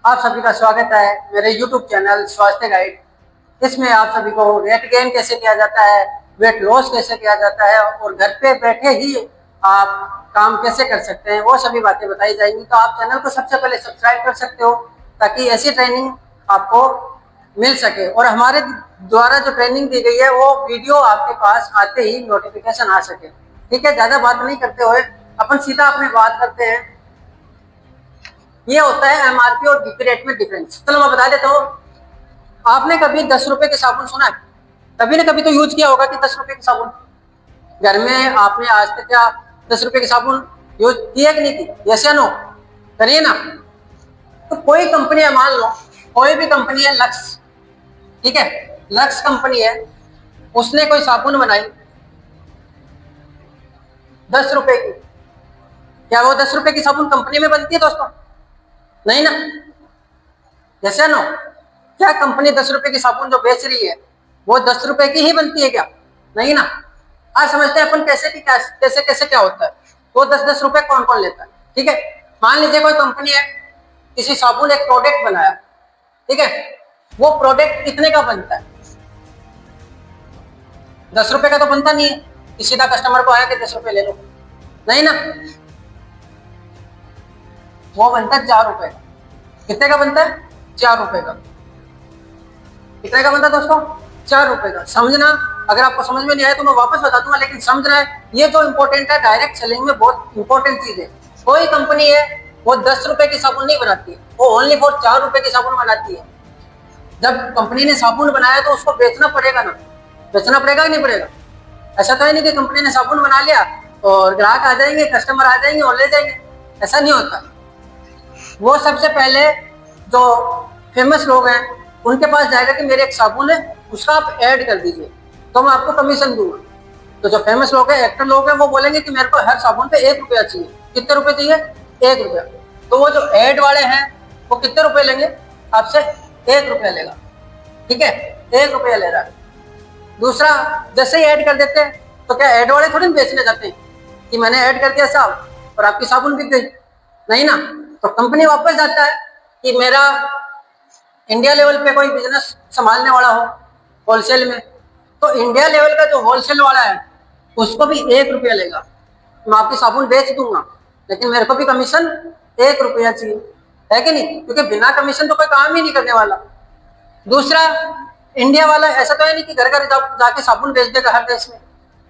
आप सभी का स्वागत है मेरे YouTube चैनल स्वास्थ्य गाइड। इसमें आप सभी को वेट गेन कैसे किया जाता है, वेट लॉस कैसे किया जाता है और घर पे बैठे ही आप काम कैसे कर सकते हैं, वो सभी बातें बताई जाएंगी। तो आप चैनल को सबसे पहले सब्सक्राइब कर सकते हो ताकि ऐसी ट्रेनिंग आपको मिल सके और हमारे द्वारा जो ट्रेनिंग दी गई है वो वीडियो आपके पास आते ही नोटिफिकेशन आ सके। ठीक है, ज़्यादा बात नहीं करते हुए अपन सीधा अपनी बात करते हैं। ये होता है एमआरपी और डीपी रेट में डिफरेंस। चलो मैं बता देता हूँ। आपने कभी 10 रुपए के साबुन सुना है? कभी ना कभी तो यूज किया होगा कि 10 रुपए के साबुन घर में आपने आज तक क्या 10 रुपए के साबुन यूज किया कि नहीं की? यस या नो? करिए ना। तो कोई कंपनी है, मान लो कोई भी कंपनी है, लक्स, ठीक है, लक्स कंपनी है, उसने कोई साबुन बनाई 10 रुपए की। क्या वो 10 रुपए की साबुन कंपनी में बनती है दोस्तों? नहीं ना। जैसे नो, क्या कंपनी 10 रुपए की साबुन जो बेच रही है वो 10 रुपए की ही बनती है क्या? नहीं ना। आज समझते हैं अपन कैसे कि कैसे कैसे क्या होता है। वो 10-10 रुपए कौन कौन लेता है? ठीक है, मान लीजिए कोई कंपनी है, किसी साबुन एक प्रोडक्ट बनाया, ठीक है, वो प्रोडक्ट कितने का बनता है? 10 रुपए का तो बनता नहीं है कि सीधा कस्टमर को आया कि 10 रुपए ले लो। नहीं ना, वो बनता है 4 रुपए का। कितने का बनता है? 4 रुपए का। कितने का बनता है दोस्तों? 4 रुपए का। समझना, अगर आपको समझ में नहीं आया तो मैं वापस बता दूंगा, लेकिन समझना है, ये जो इंपॉर्टेंट है, डायरेक्ट सेलिंग में बहुत इंपॉर्टेंट चीज है। कोई कंपनी है वो 10 रुपए की साबुन नहीं बनाती है, वो ओनली फॉर 4 रुपए की साबुन बनाती है। जब कंपनी ने साबुन बनाया तो उसको बेचना पड़ेगा ना, बेचना पड़ेगा कि नहीं पड़ेगा? ऐसा तो है नहीं कि कंपनी ने साबुन बना लिया और ग्राहक आ जाएंगे, कस्टमर आ जाएंगे और ले जाएंगे। ऐसा नहीं होता। वो सबसे पहले जो फेमस लोग हैं उनके पास जाएगा कि मेरे एक साबुन है, उसका आप ऐड कर दीजिए तो मैं आपको कमीशन दूंगा। तो जो फेमस लोग हैं, एक्टर लोग हैं, वो बोलेंगे कि मेरे को हर साबुन पे 1 रुपया चाहिए। कितने रुपए चाहिए? 1 रुपया। तो वो जो ऐड वाले हैं वो कितने रुपए लेंगे आपसे? 1 रुपया लेगा। ठीक है, 1 रुपया ले रहा है। दूसरा, जैसे ही ऐड कर देते हैं तो क्या ऐड वाले थोड़ी बेचने जाते हैं कि मैंने ऐड कर दिया साहब और आपकी साबुन बिक गई? नहीं ना। तो कंपनी वापस जाता है कि मेरा इंडिया लेवल पे कोई बिजनेस संभालने वाला हो होलसेल में, तो इंडिया लेवल का जो होलसेल वाला है उसको भी 1 रुपया लेगा। मैं आपकी साबुन बेच दूंगा लेकिन मेरे को भी कमीशन 1 रुपया चाहिए, है कि नहीं? क्योंकि बिना कमीशन तो कोई काम ही नहीं करने वाला। दूसरा, इंडिया वाला ऐसा तो है नहीं कि घर घर जाके साबुन बेच देगा हर देश में।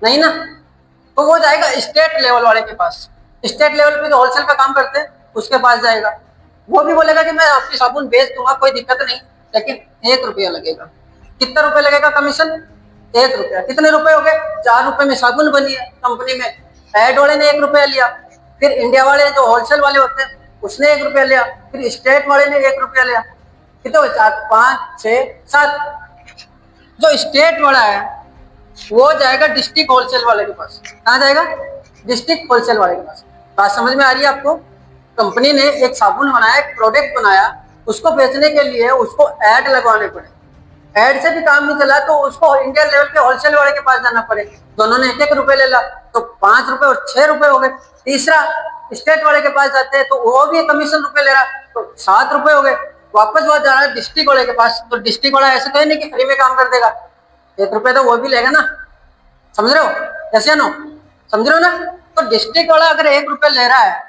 नहीं ना। तो वो जाएगा स्टेट लेवल वाले के पास। स्टेट लेवल पे जो होलसेल का काम करते हैं उसके पास जाएगा। वो भी बोलेगा कि मैं आपकी साबुन बेच दूंगा, कोई दिक्कत नहीं, लेकिन 1 रुपया लगेगा। कितना रुपए लगेगा कमीशन? 1 रुपया। कितने रुपए हो गए? 4 रुपए में साबुन बनी है कंपनी में। ऐड वाले ने 1 रुपया लिया, फिर इंडिया वाले जो होलसेल वाले होते हैं उसने 1 रुपया लिया, फिर स्टेट वाले ने 1 रुपया लिया। कितने हुए? 4, 5, 6, 7। जो स्टेट वाला है वो जाएगा डिस्ट्रिक्ट होलसेल वाले के पास। कहाँ जाएगा? डिस्ट्रिक्ट होलसेल वाले के पास। बात समझ में आ रही है आपको? कंपनी ने एक साबुन बनाया, एक प्रोडक्ट बनाया, उसको बेचने के लिए उसको ऐड लगवाने पड़े। ऐड से भी काम नहीं चला तो उसको इंडिया लेवल के होलसेल वाले के पास जाना पड़े। दोनों ने 1-1 रुपए ले ला तो 5 रुपए और 6 रुपए हो गए। तीसरा, स्टेट वाले के पास जाते हैं तो वो भी कमीशन रुपए ले रहा तो 7 रुपए हो गए। वापस वो जा रहा है डिस्ट्रिक्ट वाले के पास, तो डिस्ट्रिक्ट वाला ऐसे तो है नहीं कि फ्री में काम कर देगा, 1 रुपया तो वो भी लेगा ना। समझ रहे हो? ऐसे नो, समझ रहे हो ना? तो डिस्ट्रिक्ट वाला अगर 1 रुपया ले रहा है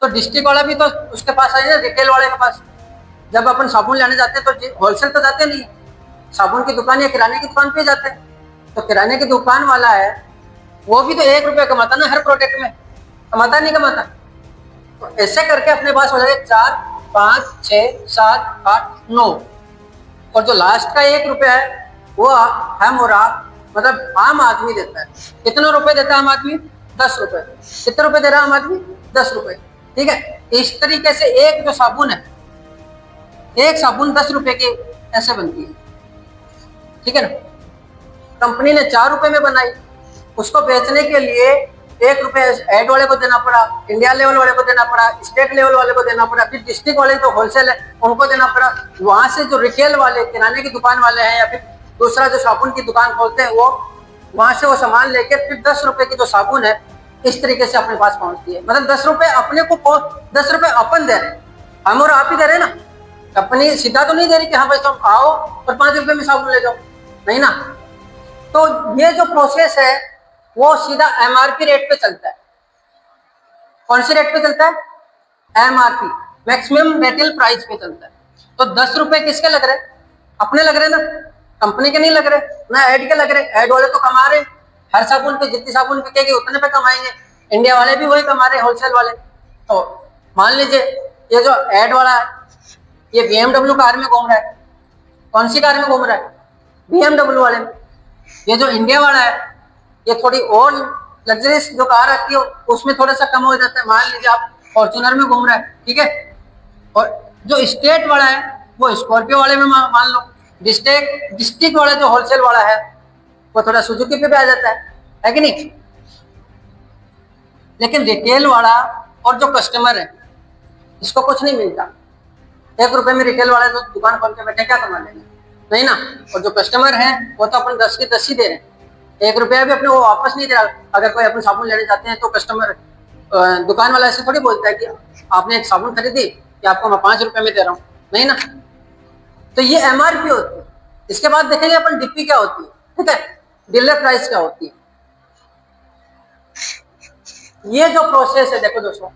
तो डिस्ट्रिक्ट वाला भी तो उसके पास आए ना, रिटेल वाले के पास। जब अपन साबुन लेने जाते हैं तो होलसेल तो जाते नहीं, साबुन की दुकान या किराने की दुकान पे जाते हैं। तो किराने की दुकान वाला है वो भी तो 1 रुपया कमाता ना हर प्रोडक्ट में, कमाता नहीं कमाता? तो ऐसे करके अपने पास हो जाएगा 4, 5, 6, 7, 8, 9 और जो लास्ट का 1 रुपया है वो हम और आप, मतलब आम आदमी देता है। कितने रुपए देता है आम आदमी? 10 रुपए। कितने रुपए दे रहा है आम आदमी? 10 रुपए। ठीक है, इस तरीके से एक जो साबुन है, एक साबुन 10 रुपए की ऐसे बनती है। ठीक है ना। कंपनी ने 4 रुपए में बनाई, उसको बेचने के लिए 1 रुपया ऐड वाले को देना पड़ा, इंडिया लेवल वाले को देना पड़ा, स्टेट लेवल वाले को देना पड़ा, फिर डिस्ट्रिक्ट वाले जो होलसेल है उनको देना पड़ा। वहां से जो रिटेल वाले किराने की दुकान वाले हैं या फिर दूसरा जो साबुन की दुकान खोलते हैं वो वहां से वो सामान लेके फिर 10 रुपए की जो साबुन है इस तरीके से अपने पास पहुंचती है। मतलब 10 रुपए अपने को, 10 रुपए अपन दे रहे हैं, हम और आप ही दे रहे हैं ना। कंपनी सीधा तो नहीं दे रही कि हाँ भाई तुम आओ और 5 रुपए में साबुन ले जाओ, नहीं ना। तो ये जो प्रोसेस है वो सीधा एमआरपी रेट पे चलता है। कौन सी रेट पे चलता है? एमआरपी, मैक्सिमम रिटेल प्राइस पे चलता है। तो 10 रुपए किसके लग रहे? अपने लग रहे ना, कंपनी के नहीं लग रहे ना, ऐड के लग रहे। ऐड वाले तो कमा रहे, हर साबुन पे जितनी साबुन बिकेगी उतने पे कमाएंगे। इंडिया वाले भी वही कमा रहे, होलसेल वाले। तो मान लीजिए ये जो ऐड वाला है ये BMW कार में घूम रहा है। कौन सी कार में घूम रहा है? BMW वाले में। ये जो इंडिया वाला है ये थोड़ी और लग्जरियस जो कार आती है उसमें थोड़ा सा कम हो जाता है। मान लीजिए आप फॉर्च्यूनर में घूम रहा है, ठीक है। और जो स्टेट वाला है वो स्कॉर्पियो वाले में मान लो। डिस्ट्रिक्ट वाला जो होलसेल वाला है वो थोड़ा सुजुकी पे भी आ जाता है कि नहीं। लेकिन रिटेल वाला और जो कस्टमर है इसको कुछ नहीं मिलता। 1 रुपए में रिटेल वाले तो दुकान खोल के बैठे क्या कमा लेंगे, नहीं ना। और जो कस्टमर है वो तो अपन 10 के 10 ही दे रहे हैं, 1 रुपया भी अपने वो वापस नहीं दे रहा। अगर कोई अपन साबुन लेने जाते हैं तो कस्टमर दुकान वाला ऐसे थोड़ी बोलता है कि आपने एक साबुन खरीदी कि आपको मैं 5 रुपए में दे रहा हूँ, नहीं ना। तो ये एमआरपी होती है। इसके बाद देखेंगे अपन डीपी क्या होती है, ठीक है, डीलर प्राइस क्या होती है। ये जो प्रोसेस है देखो दोस्तों,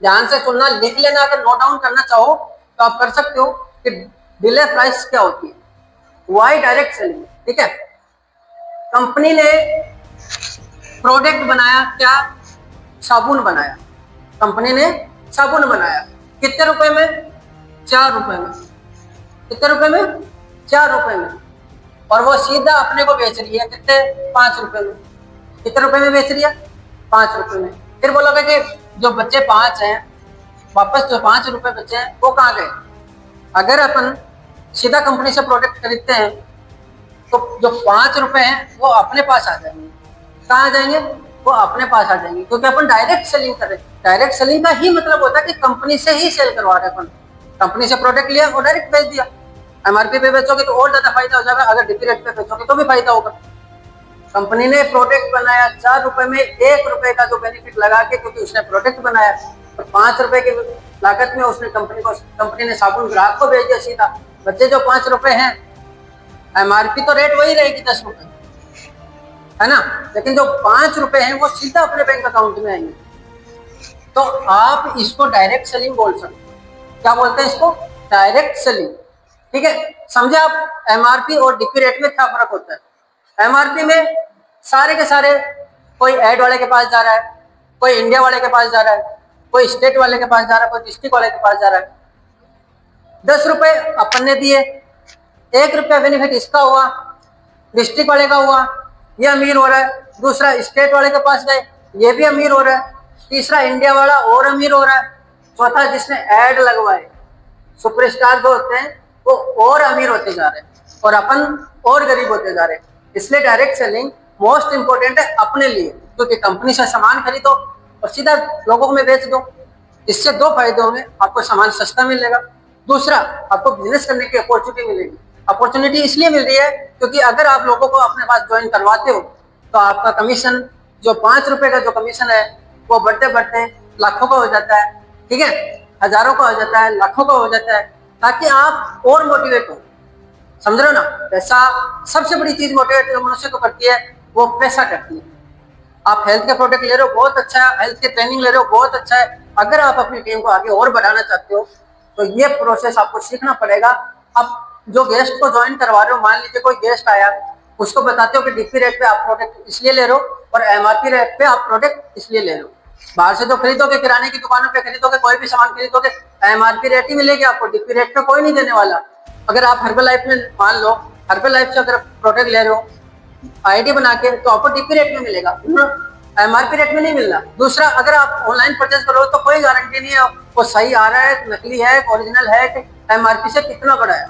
ध्यान से सुनना, लिख लेना। अगर नोट डाउन करना चाहो तो आप कर सकते हो कि डीलर प्राइस क्या होती है, वाई डायरेक्ट सेलिंग, ठीक है। कंपनी ने प्रोडक्ट बनाया, क्या? साबुन बनाया। कंपनी ने साबुन बनाया, कितने रुपए में? 4 रुपए में। कितने रुपए में? 4 रुपए में। और वो सीधा अपने को बेच रही है कितने? 5 रुपए में। कितने रुपए में बेच रही है? 5 रुपए में। फिर बोलोगे कि जो बच्चे 5 हैं, वापस जो 5 रुपए बचे हैं वो कहाँ गए? अगर अपन सीधा कंपनी से प्रोडक्ट खरीदते हैं तो जो 5 रुपए हैं वो अपने पास आ जाएंगे। कहाँ आ जाएंगे? वो अपने पास आ जाएंगे, क्योंकि अपन डायरेक्ट सेलिंग कर रहे हैं। डायरेक्ट सेलिंग का ही मतलब होता है कि कंपनी से ही सेल करवा रहे हैं अपन। कंपनी से प्रोडक्ट लिया और डायरेक्ट बेच दिया। एमआरपी पे बेचोगे तो और ज्यादा फायदा हो जाएगा, अगर डीपी रेट पे बेचोगे तो भी फायदा होगा। कंपनी ने प्रोडक्ट बनाया 4 रुपए में, 1 रुपए का जो बेनिफिट लगा के, क्योंकि उसने प्रोडक्ट बनाया, और 5 रुपए की लागत में उसने कंपनी ने साबुन ग्राहक को भेज दिया सीधा। बच्चे जो 5 रुपए हैं, एमआरपी तो रेट वही रहेगी 10 रुपए, है ना, लेकिन जो 5 रुपए हैं वो सीधा अपने बैंक अकाउंट में आएंगे। तो आप इसको डायरेक्ट सेलिंग बोल सकते हो। क्या बोलते हैं इसको? डायरेक्ट सेलिंग, ठीक है। समझे आप एमआरपी और डीपी रेट में क्या फर्क होता है? एमआरपी में सारे के सारे, कोई ऐड वाले के पास जा रहा है, कोई इंडिया वाले के पास जा रहा है, कोई स्टेट वाले के पास जा रहा है, कोई डिस्ट्रिक्ट वाले के पास जा रहा है। 10 रुपए अपन ने दिए, 1 रुपया बेनिफिट इसका हुआ, डिस्ट्रिक्ट वाले का हुआ, ये अमीर हो रहा है। दूसरा स्टेट वाले के पास गए, ये भी अमीर हो रहा है। तीसरा इंडिया वाला और अमीर हो रहा है। चौथा जिसने ऐड लगवाए, सुपरस्टार जो होते हैं, वो और अमीर होते जा रहे हैं और अपन और गरीब होते जा रहे हैं। इसलिए डायरेक्ट सेलिंग मोस्ट इंपोर्टेंट है अपने लिए, क्योंकि कंपनी से सामान खरीदो और सीधा लोगों में बेच दो। इससे 2 फायदे होंगे, आपको सामान सस्ता मिलेगा, दूसरा आपको बिजनेस करने की अपॉर्चुनिटी मिलेगी। अपॉर्चुनिटी इसलिए मिल रही है क्योंकि अगर आप लोगों को अपने पास ज्वाइन करवाते हो तो आपका कमीशन, जो 5 रुपए का जो कमीशन है, वो बढ़ते बढ़ते लाखों का हो जाता है, ठीक है, हजारों का हो जाता है, लाखों का हो जाता है, ताकि आप और मोटिवेट हो। समझ रहे हो ना? पैसा सबसे बड़ी चीज मोटिवेट जो मनुष्य को करती है वो पैसा करती है। आप हेल्थ के प्रोडक्ट ले रहे हो, बहुत अच्छा है। हेल्थ की ट्रेनिंग ले रहे हो, बहुत अच्छा है। अगर आप अपनी टीम को आगे और बढ़ाना चाहते हो तो ये प्रोसेस आपको सीखना पड़ेगा। आप जो गेस्ट को ज्वाइन करवा रहे हो, मान लीजिए कोई गेस्ट आया, उसको बताते हो कि डीपी रेट पे आप प्रोडक्ट इसलिए ले रहे हो और एमआरपी रेट पे आप प्रोडक्ट इसलिए ले रहे हो। बाहर से तो खरीदोगे, किराने की दुकानों पे खरीदोगे, कोई भी सामान खरीदोगे, एमआरपी रेट ही मिलेगी आपको, डीपी रेट पे कोई नहीं देने वाला। अगर आप हर्बल लाइफ में, मान लो हर्बल लाइफ से अगर प्रोडक्ट ले रहे हो आईडी बना के, तो आपको डीपी रेट में मिलेगा, एमआरपी रेट में नहीं मिल रहा। दूसरा, अगर आप ऑनलाइन परचेज करो तो कोई गारंटी नहीं है वो सही आ रहा है, नकली है, ओरिजिनल है, कि एमआरपी से कितना बड़ा है।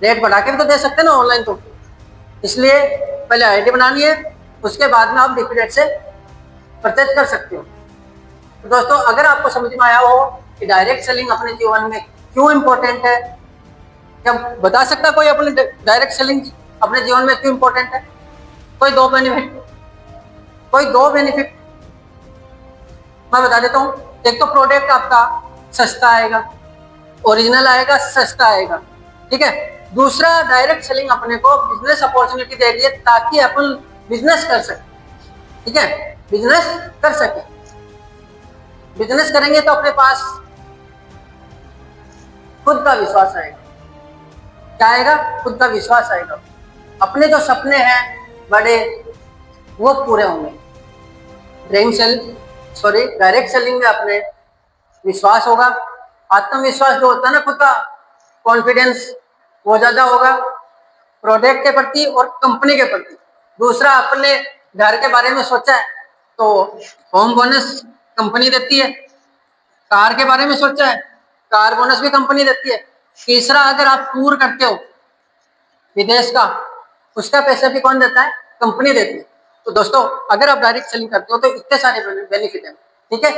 रेट बढ़ा के भी तो दे सकते हैं ना ऑनलाइन तो। इसलिए पहले आईडी बनानी है, उसके बाद में आप डीपी रेट से परचेज कर सकते हो। तो दोस्तों, अगर आपको समझ में आया हो कि डायरेक्ट सेलिंग अपने जीवन में क्यों इंपॉर्टेंट है, क्या बता सकता कोई अपने डायरेक्ट सेलिंग अपने जीवन में क्यों इंपॉर्टेंट है? कोई 2 बेनिफिट, कोई 2 बेनिफिट मैं बता देता हूँ। एक तो प्रोडक्ट आपका सस्ता आएगा, ओरिजिनल आएगा, सस्ता आएगा, ठीक है। दूसरा, डायरेक्ट सेलिंग अपने को बिजनेस अपॉर्चुनिटी दे रही है ताकि अपन बिजनेस कर सके, ठीक है, बिजनेस कर सके। बिजनेस करेंगे तो अपने पास खुद का विश्वास आएगा। क्या आएगा? खुद का विश्वास आएगा। अपने जो सपने हैं बड़े, वो पूरे होंगे। डायरेक्ट सेलिंग में अपने विश्वास होगा, आत्मविश्वास जो होता है ना, खुद का कॉन्फिडेंस, वो ज्यादा होगा प्रोडक्ट के प्रति और कंपनी के प्रति। दूसरा, अपने घर के बारे में सोचा है तो होम बोनस कंपनी देती है। कार के बारे में सोचा है, कार बोनस भी कंपनी देती है। तीसरा, अगर आप टूर करते हो विदेश का, उसका पैसा भी कौन देता है? कंपनी देती है। तो दोस्तों, अगर आप डायरेक्ट सेलिंग करते हो तो इतने सारे बेनिफिट है, ठीक है।